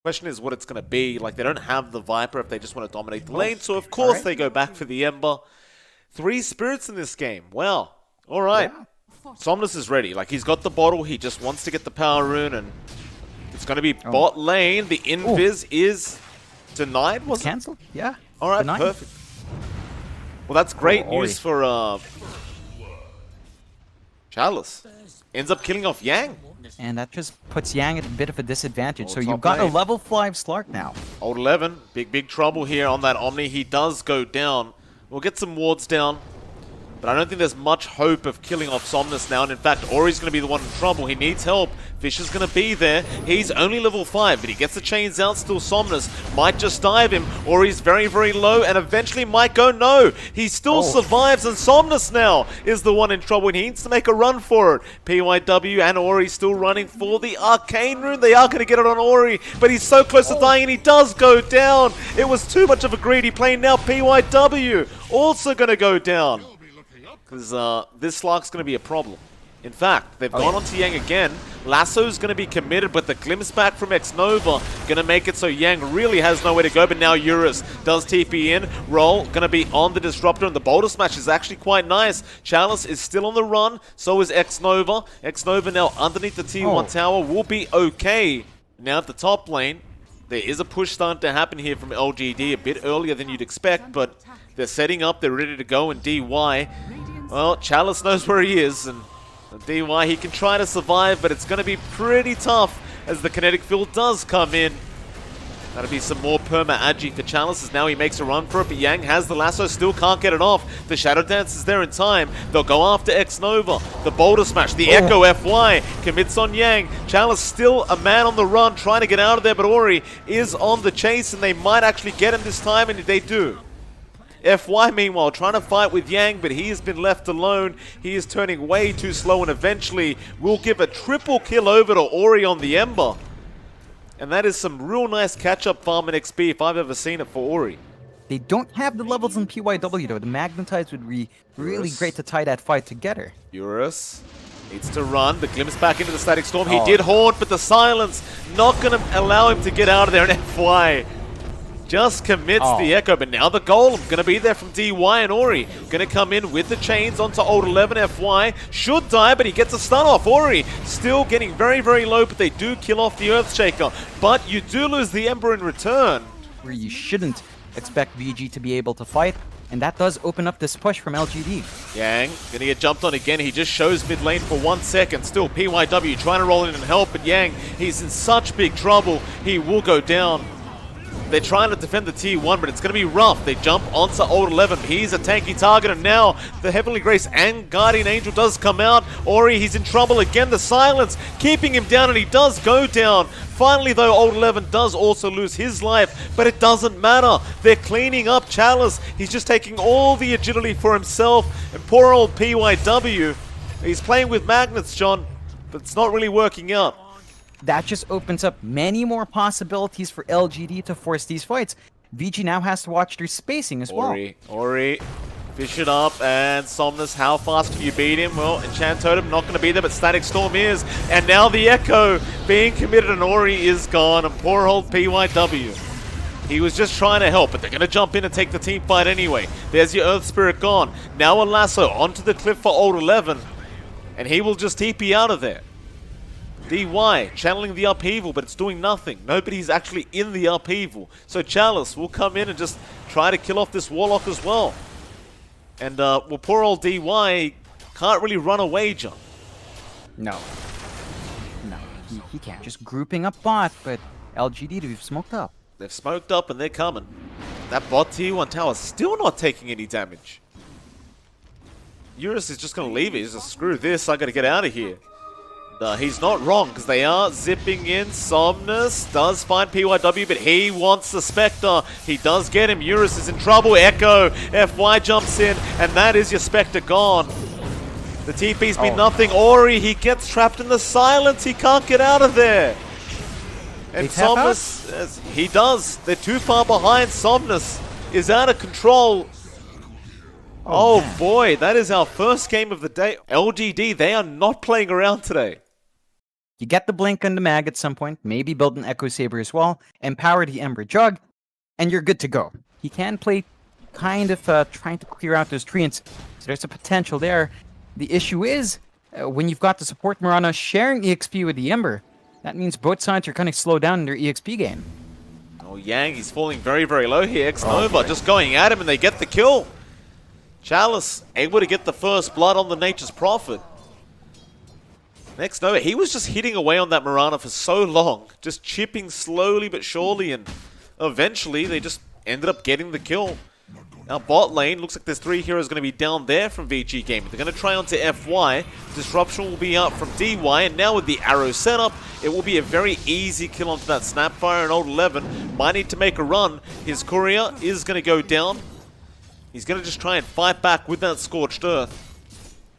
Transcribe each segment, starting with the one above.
Question is what it's going to be. Like, they don't have the Viper if they just want to dominate the lane, so of course they go back for the Ember. 3 spirits in this game. Well, all right. Yeah. Somnus is ready. Like, he's got the bottle. He just wants to get the power rune, and it's going to be bot lane. The invis is denied, was it? Cancelled? Yeah. All right, denied. Perfect. Well, that's great news for Chalice. Ends up killing off Yang. And that just puts Yang at a bit of a disadvantage. So top you've got lane. a level 5 Slark now. Old 11, big trouble here on that Omni. He does go down. We'll get some wards down. But I don't think there's much hope of killing off Somnus now. And in fact, Ori's going to be the one in trouble. He needs help. Fish is going to be there. He's only level 5, but he gets the chains out still. Somnus might just dive him. Ori's very low and eventually might go no. He still survives, and Somnus now is the one in trouble. And he needs to make a run for it. PYW and Ori still running for the Arcane Rune. They are going to get it on Ori, but he's so close to dying, and he does go down. It was too much of a greedy play. Now PYW also going to go down. Because this Slark's going to be a problem. In fact, they've gone on to Yang again. Lasso's going to be committed, but the glimpse back from X-Nova going to make it so Yang really has nowhere to go. But now Eurus does TP in. Roll going to be on the Disruptor, and the Boulder Smash is actually quite nice. Chalice is still on the run. So is X-Nova. X-Nova now underneath the T1 tower will be okay. Now at the top lane, there is a push starting to happen here from LGD a bit earlier than you'd expect, but they're setting up. They're ready to go, and DY... Well, Chalice knows where he is, and DY, he can try to survive, but it's going to be pretty tough as the kinetic field does come in. That'll be some more perma-agi for Chalice as now he makes a run for it, but Yang has the lasso, still can't get it off. The Shadow Dance is there in time. They'll go after X-Nova. The Boulder Smash, the Echo FY commits on Yang. Chalice still a man on the run, trying to get out of there, but Ori is on the chase, and they might actually get him this time, and they do. FY, meanwhile, trying to fight with Yang, but he has been left alone. He is turning way too slow, and eventually will give a triple kill over to Ori on the Ember. And that is some real nice catch-up farm in XP if I've ever seen it for Ori. They don't have the levels in PYW, though. The Magnetize would be really great to tie that fight together. Eurus needs to run. The glimpse back into the Static Storm. He did haunt, but the silence not going to allow him to get out of there, and FY just commits the Echo, but now the Golem going to be there from DY, and Ori going to come in with the chains onto Old 11. FY should die, but he gets a stun off. Ori still getting very low, but they do kill off the Earthshaker. But you do lose the Ember in return. Where you shouldn't expect VG to be able to fight, and that does open up this push from LGD. Yang going to get jumped on again. He just shows mid lane for 1 second. Still PYW trying to roll in and help, but Yang, he's in such big trouble. He will go down. They're trying to defend the T1, but it's going to be rough. They jump onto Old 11. He's a tanky target, and now the Heavenly Grace and Guardian Angel does come out. Ori, he's in trouble again. The silence keeping him down, and he does go down. Finally, though, Old 11 does also lose his life, but it doesn't matter. They're cleaning up Chalice. He's just taking all the agility for himself, and poor old PYW. He's playing with magnets, John, but it's not really working out. That just opens up many more possibilities for LGD to force these fights. VG now has to watch their spacing as well. Ori, fish it up, and Somnus, how fast can you beat him? Well, Enchant Totem not going to be there, but Static Storm is. And now the Echo being committed, and Ori is gone, and poor old PYW. He was just trying to help, but they're going to jump in and take the team fight anyway. There's your Earth Spirit gone. Now a lasso onto the cliff for Old 11, and he will just TP out of there. DY channeling the upheaval, but it's doing nothing. Nobody's actually in the upheaval. So Chalice will come in and just try to kill off this Warlock as well. And, well, poor old DY can't really run away, John. No, he can't. Just grouping up bot, but LGD, they've smoked up. They've smoked up and they're coming. That bot T1 tower still not taking any damage. Eurus is just going to leave it. He's just, screw this, I got to get out of here. He's not wrong, because they are zipping in. Somnus does find PYW, but he wants the Spectre. He does get him. Eurus is in trouble. Echo, FY jumps in, and that is your Spectre gone. The TP's been nothing. Ori, he gets trapped in the silence. He can't get out of there. And Somnus, he does. They're too far behind. Somnus is out of control. Oh boy, that is our first game of the day. LGD, they are not playing around today. You get the blink on the mag at some point, maybe build an Echo Saber as well, empower the Ember Jug, and you're good to go. He can play kind of trying to clear out those treants, so there's a potential there. The issue is, when you've got the support Mirana sharing EXP with the Ember, that means both sides are kind of slow down in their EXP game. Oh, Yang, he's falling very, very low here. X-Nova just going at him, and they get the kill. Chalice able to get the first blood on the Nature's Prophet. Next, no, he was just hitting away on that Mirana for so long, just chipping slowly but surely, and eventually they just ended up getting the kill. Now bot lane, looks like there's 3 heroes going to be down there from VG Gaming. They're going to try onto FY. Disruption will be up from DY, and now with the arrow setup, it will be a very easy kill onto that Snapfire, and Old 11 might need to make a run. His courier is going to go down. He's going to just try and fight back with that Scorched Earth.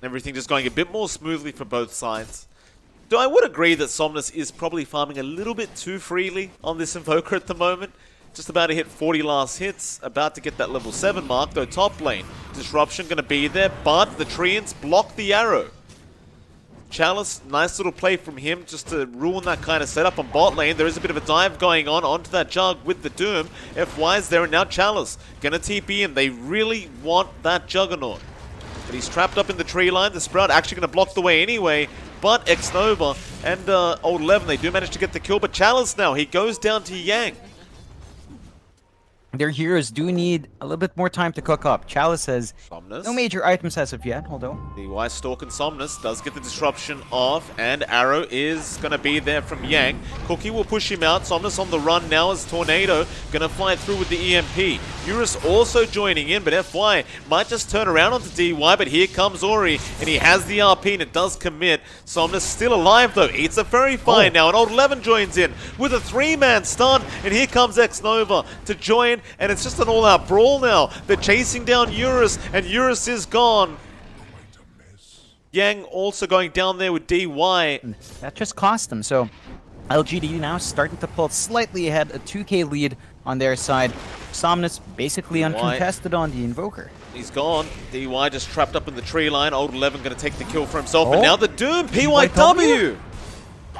Everything just going a bit more smoothly for both sides. So I would agree that Somnus is probably farming a little bit too freely on this Invoker at the moment. Just about to hit 40 last hits, about to get that level 7 mark, though top lane. Disruption going to be there, but the Treants block the arrow. Chalice, nice little play from him just to ruin that kind of setup on bot lane. There is a bit of a dive going on onto that Jug with the Doom. FY's there, and now Chalice going to TP in. They really want that Juggernaut. But he's trapped up in the tree line. The Sprout actually going to block the way anyway. But X-Nova and Old 11, they do manage to get the kill. But Chalice now, he goes down to Yang. Their heroes do need a little bit more time to cook up. Chalice has Somnus. no major items as of yet, although... The Wise Stalk and Somnus does get the disruption off, and Arrow is going to be there from Yang. Cookie will push him out. Somnus on the run now as Tornado going to fly through with the EMP. Eurus also joining in, but FY might just turn around onto DY, but here comes Ori, and he has the RP, and it does commit. Somnus still alive, though. Eats a very fine now, and Old 11 joins in with a 3-man stun, and here comes X-Nova to join, and it's just an all-out brawl now. They're chasing down Eurus, and Eurus is gone. Yang also going down there with DY. That just cost them, so LGD now starting to pull slightly ahead, a 2k lead on their side. Somnus basically uncontested on the Invoker. He's gone. DY just trapped up in the tree line. Old 11 going to take the kill for himself, and now the Doom, PYW!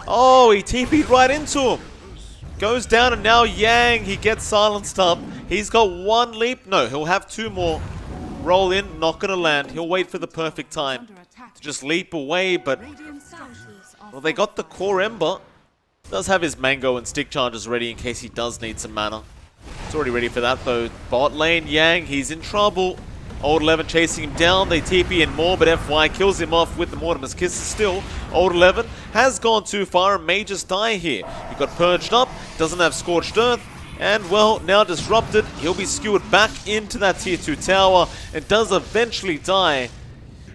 Oh, he TP'd right into him. Goes down, and now Yang, he gets silenced up. He's got 1 leap. No, he'll have 2 more. Roll in, not going to land. He'll wait for the perfect time to just leap away, but... Well, they got the core Ember. Does have his Mango and Stick Charges ready in case he does need some mana. It's already ready for that, though. Bot lane, Yang, he's in trouble. Old 11 chasing him down. They TP in more, but FY kills him off with the Mortimer's Kiss still. Old 11 has gone too far and may just die here. He got purged up, doesn't have Scorched Earth, and, well, now disrupted. He'll be skewered back into that tier 2 tower and does eventually die.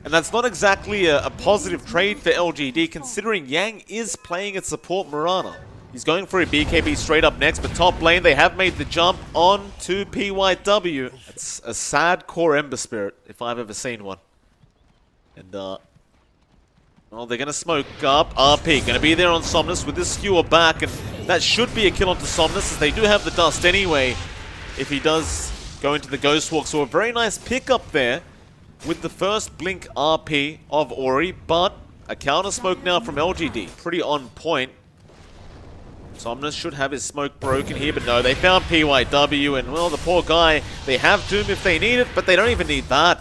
And that's not exactly a positive trade for LGD, considering Yang is playing at support Mirana. He's going for a BKB straight up next, but top lane, they have made the jump on to PYW. It's a sad core Ember Spirit, if I've ever seen one. And, well, they're going to smoke up. RP going to be there on Somnus with this skewer back, and that should be a kill onto Somnus, as they do have the dust anyway, if he does go into the Ghost Walk. So a very nice pickup there with the first blink RP of Ori, but a counter smoke now from LGD. Pretty on point. Somnus should have his smoke broken here, but no, they found PYW, and, well, the poor guy, they have Doom if they need it, but they don't even need that.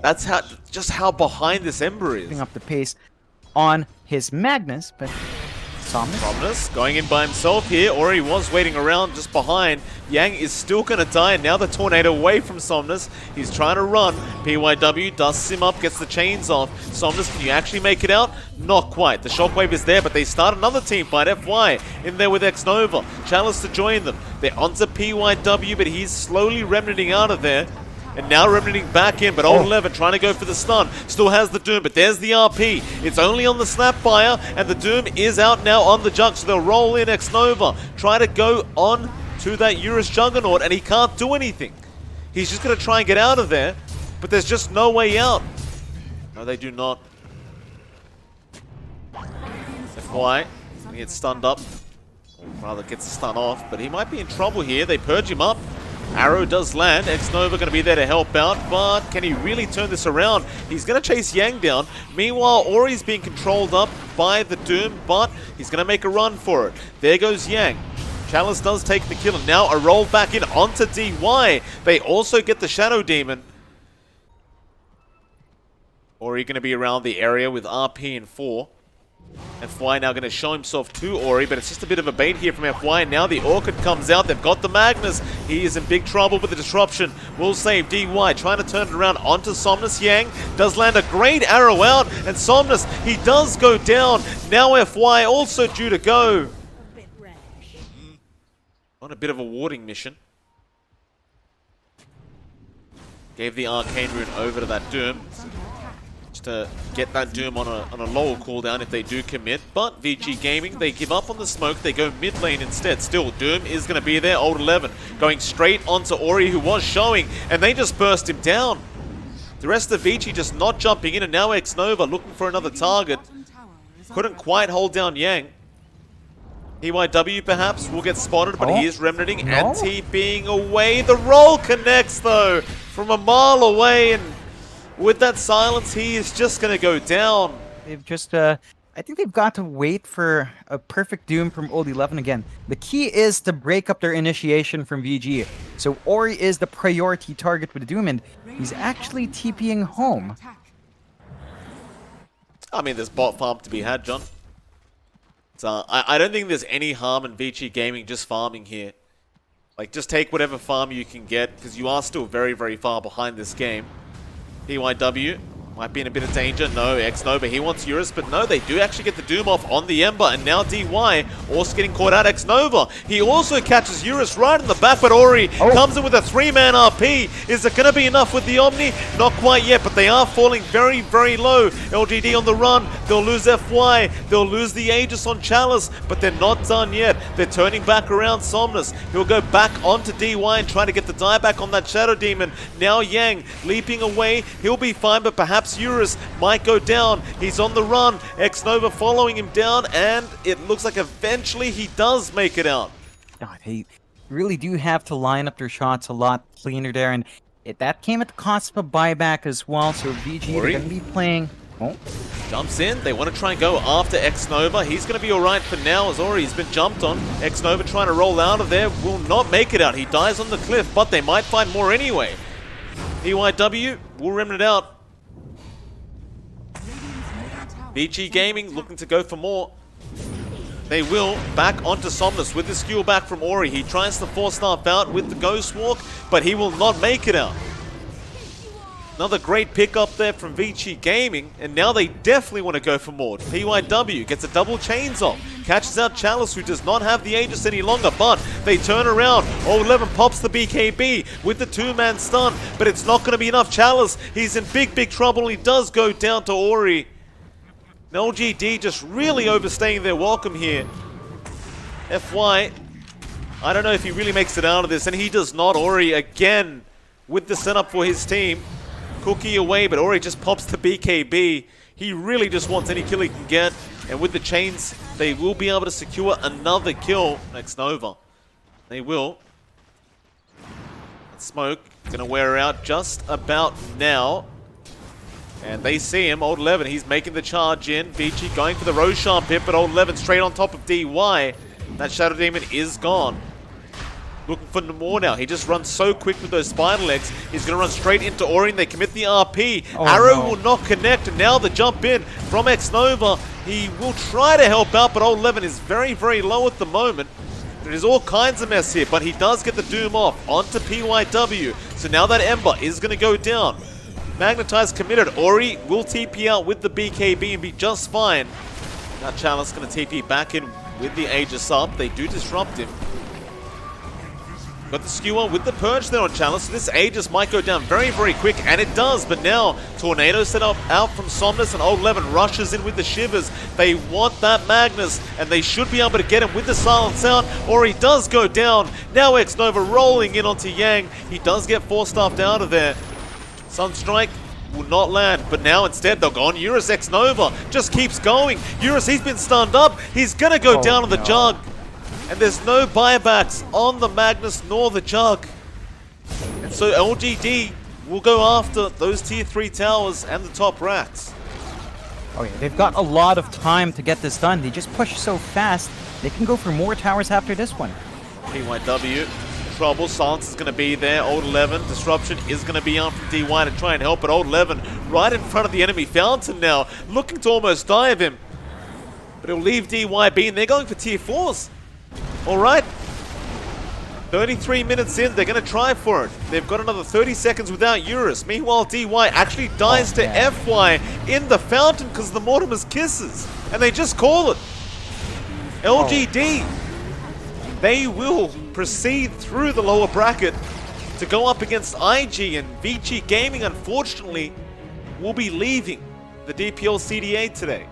That's just how behind this Ember is. Picking up the pace on his Magnus, but Somnus going in by himself here. Ori was waiting around just behind. Yang is still going to die, and now the Tornado away from Somnus. He's trying to run. PYW dusts him up, gets the chains off. Somnus, can you actually make it out? Not quite. The Shockwave is there, but they start another team fight. FY in there with X-Nova. Chalice to join them. They're onto PYW, but he's slowly remnanting out of there. And now remnanting back in, but Old 11 trying to go for the stun. Still has the Doom, but there's the RP. It's only on the Snapfire, and the Doom is out now on the Jug, so they'll roll in X-Nova. Try to go on to that Eurus Juggernaut, and he can't do anything. He's just going to try and get out of there, but there's just no way out. No, they do not. FY, he gets stunned up. Or rather, gets the stun off, but he might be in trouble here. They purge him up. Arrow does land. X-Nova going to be there to help out, but can he really turn this around? He's going to chase Yang down. Meanwhile, Ori's being controlled up by the Doom, but he's going to make a run for it. There goes Yang. Chalice does take the kill, and now a roll back in onto DY. They also get the Shadow Demon. Ori going to be around the area with RP in 4. FY now going to show himself to Ori, but it's just a bit of a bait here from FY. Now the Orchid comes out. They've got the Magnus. He is in big trouble with the disruption. Will save DY, trying to turn it around onto Somnus. Yang does land a great arrow out, and Somnus, he does go down. Now FY also due to go. On a bit of a warding mission. Gave the Arcane Rune over to that Doom. To get that Doom on a lower cooldown if they do commit, but VG Gaming, they give up on the smoke, they go mid lane instead. Still, Doom is going to be there, Old 11, going straight onto Ori, who was showing, and they just burst him down. The rest of VG just not jumping in, and now X-Nova looking for another target. Couldn't quite hold down Yang. PYW perhaps will get spotted, but he is remnanting and TPing away. The roll connects though, from a mile away, and with that silence, he is just going to go down. They've just, I think they've got to wait for a perfect Doom from Old 11 again. The key is to break up their initiation from VG. So Ori is the priority target with the Doom, and he's actually TPing home. I mean, there's bot farm to be had, John. So I don't think there's any harm in VG Gaming just farming here. Like, just take whatever farm you can get, because you are still very, very far behind this game. PYW might be in a bit of danger. No, X-Nova, he wants Eurus, but no, they do actually get the Doom off on the Ember, and now DY also getting caught out. X-Nova, he also catches Eurus right in the back, but Ori comes in with a 3-man RP. Is it going to be enough with the Omni? Not quite yet, but they are falling very, very low. LGD on the run, they'll lose FY, they'll lose the Aegis on Chalice, but they're not done yet. They're turning back around Somnus. He'll go back onto DY and try to get the dieback on that Shadow Demon. Now Yang leaping away, he'll be fine, but perhaps Eurus might go down. He's on the run. X-Nova following him down, and it looks like eventually he does make it out. God, they really do have to line up their shots a lot cleaner there, and that came at the cost of a buyback as well, so VG are going to be playing... Jumps in. They want to try and go after X-Nova. He's going to be alright for now, as Ori's been jumped on. X-Nova trying to roll out of there. Will not make it out. He dies on the cliff, but they might find more anyway. PYW will remnant out. VG Gaming looking to go for more. They will back onto Somnus with the skew back from Ori. He tries to force staff out with the Ghost Walk, but he will not make it out. Another great pick up there from VG Gaming, and now they definitely want to go for more. PYW gets a double chains off, catches out Chalice, who does not have the Aegis any longer, but they turn around. Old 11 pops the BKB with the 2-man stun, but it's not going to be enough. Chalice, he's in big, big trouble. He does go down to Ori. LGD just really overstaying their welcome here. FY, I don't know if he really makes it out of this, and he does not. Ori again with the setup for his team. Cookie away, but Ori just pops the BKB. He really just wants any kill he can get, and with the chains, they will be able to secure another kill. X-Nova, they will. Smoke gonna wear her out just about now. And they see him, Old 11, he's making the charge in. VG going for the Roshan pit, but Old 11 straight on top of DY. That Shadow Demon is gone. Looking for more now. He just runs so quick with those spider legs. He's going to run straight into Ori, and they commit the RP. Arrow will not connect, and now the jump in from X-Nova. He will try to help out, but Old 11 is very, very low at the moment. There's all kinds of mess here, but he does get the Doom off onto PYW. So now that Ember is going to go down. Magnetize committed. Ori will TP out with the BKB and be just fine. Now Chalice going to TP back in with the Aegis up. They do disrupt him. Got the skewer with the purge there on Chalice. This Aegis might go down very, very quick, and it does. But now Tornado set up out from Somnus, and Old 11 rushes in with the Shivers. They want that Magnus, and they should be able to get him with the silence out. Ori does go down. Now X-Nova rolling in onto Yang. He does get force-staffed out of there. Sunstrike will not land, but now instead they'll go on Eurus. X-Nova just keeps going. Eurus, he's been stunned up. He's going to go down on the Jug. And there's no buybacks on the Magnus nor the Jug. And so LGD will go after those tier 3 towers and the top racks. Oh yeah, they've got a lot of time to get this done. They just push so fast. They can go for more towers after this one. PYW, trouble, silence is going to be there. Old 11, disruption is going to be on from DY to try and help, but Old 11 right in front of the enemy fountain now, looking to almost die of him. But he'll leave DY being there, going for tier 4s. Alright. 33 minutes in, they're going to try for it. They've got another 30 seconds without Eurus. Meanwhile, DY actually dies to FY in the fountain because of the Mortimer's kisses. And they just call it. LGD, they will proceed through the lower bracket to go up against IG, and VG Gaming, unfortunately, will be leaving the DPL CDA today.